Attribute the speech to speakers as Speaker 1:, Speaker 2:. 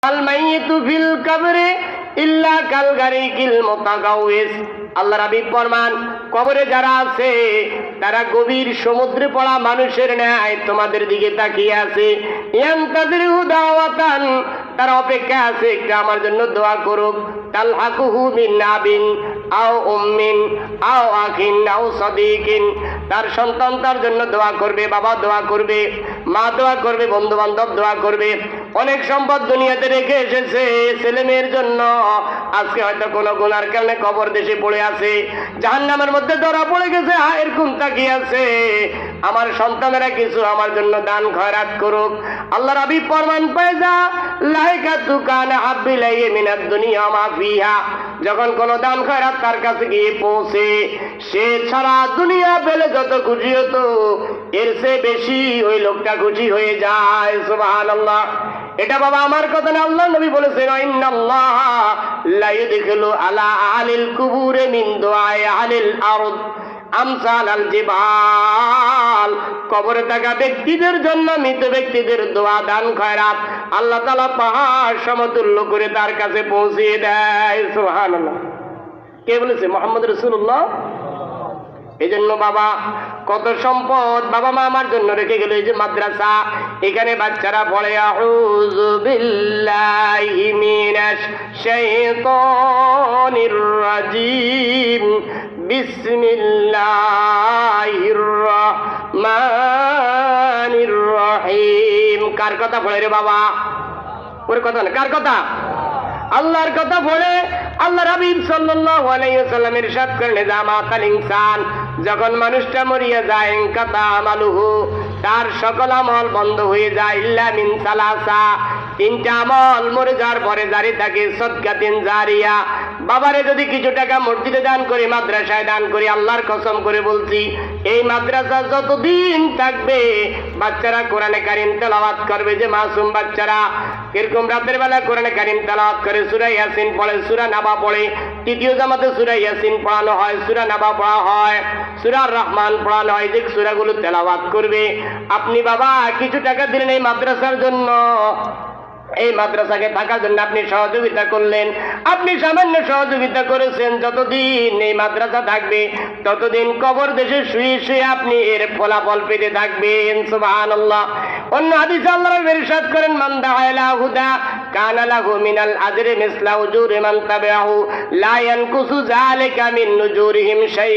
Speaker 1: আল মাইয়িতু feel কবরে ইল্লা কাল গারিকিল মুতাগাউইস। আল্লাহর হাবিব ফরমান, কবরে যারা আছে তারা গভীর সমুদ্রে পড়া মানুষের ন্যায় তোমাদের দিকে তাকিয়ে আছে। ইয়ান্তাযিরু দাওয়াতান, তারা অপেক্ষা আছে একটু আমার জন্য দোয়া করুক। তালহাকুহু মিন নাবিন আও উম্মিন আও আখিন আও সাদিকিন, তার সন্তান তার জন্য দোয়া করবে, বাবা দোয়া করবে, মা দোয়া করবে, বন্ধু বান্ধব দোয়া করবে। অনেক সম্পদ দুনিয়াতে রেখে এসেছে ছেলে মেয়ের জন্য, আজকে হয়তো কোনো গুনার কারণে কবর দেশে পড়ে আছে, জাহান্নামের মধ্যে ধরা পড়ে গেছে, এরকম তাকিয়ে আছে আমার সন্তানেরা কিছু আমার জন্য দান খয়রাত করুক। আল্লাহর হাবিব ফরমান, পায়জা লাইকাতু কানা হাব্বিলাই মিনাদ দুনিয়া মা ফিহা, যখন কোন দান খয়রাত তার কাছে গিয়ে পৌঁছে, সে সারা দুনিয়া পেলে যত খুশি হতো এর চেয়ে বেশি ওই লোকটা খুশি হয়ে যায়। সুবহানাল্লাহ। এটা বাবা আমার কথা না, আল্লাহ নবী বলেছেন, ইন্নাল্লাহা লা ইউদখিলু আলা আহলিল কুবুরি মিন দুআই আহলিল আরদ আমসাল আল জিবাল। কবরে থাকা ব্যক্তিদের জন্য, মৃত ব্যক্তিদের দোয়া দান খয়রাত আল্লাহ তাআলা পাহাড় সমতুল্য করে তার কাছে পৌঁছিয়ে দেয়। সুবহানাল্লাহ। কে বলেছে? মুহাম্মদ রাসূলুল্লাহ। এই জন্য বাবা কত সম্পদ বাবা মা আমার জন্য রেখে গেল। এই যে মাদ্রাসা, এখানে বাচ্চারা পড়ে আউযু বিল্লাহি মিনাশ শাইতানির রাজিম বিসমিল্লাহির রহমানির রহিম। কার কথা পড়ে রে বাবা? ওর কথা না, কার কথা? আল্লাহর কথা বলে। আল্লাহর হাবিব সাল্লাল্লাহু আলাইহি ওয়াসাল্লাম ইরশাদ করেন, জামাতাল ইনসান, যখন মানুষটা মরিয়া যায়, ইনকাতা আমালুহু, তার সকল আমল বন্ধ হয়ে যায়, ইল্লা মিন সালাসা, তিনটা আমল মরে যাওয়ার পরে জারি থাকে, সদকাতিন জারিয়া। বাবারে যদি কিছু টাকা মসজিদে দান করি, মাদ্রাসায় দান করি, আল্লাহর কসম করে বলছি এই মাদ্রাসা যতদিন থাকবে বাচ্চারা কোরআনে কারীম তেলাওয়াত করবে। যে মাসুম বাচ্চারা এরকম রাতের বেলা কোরআনে কারীম তেলাওয়াত করে, সূরা ইয়াসিন পড়ে, সূরা নাবা পড়ে, তৃতীয় জামাতে সূরা ইয়াসিন পড়ানো হয়, সূরা নাবা পড়া হয়, সূরা রহমান পড়ানো হয়, যে সূরাগুলো তেলাওয়াত করবে। আপনি বাবা কিছু টাকা দিলেন এই মাদ্রাসার জন্য, এই মাদ্রাসাকে থাকার জন্য আপনি সহযোগিতা করলেন, আপনি সামান্য সহযোগিতা করেছেন। যতদিন এই মাদ্রাসা থাকবে ততদিন কবর দেশে শুয়ে শুয়ে আপনি এর ফলাফল পেতে থাকবেন। সুবহানাল্লাহ। অন্য হাদিসে আল্লাহ রাব্বুল ইরশাদ করেন, মান দাআ ইলা হুদা কানা লাহু মিনাল আজরি মিসলা উজুরি মান তাবিআহু লা ইয়ানকুসু যালিকা মিন নুজুরিহিম শাই।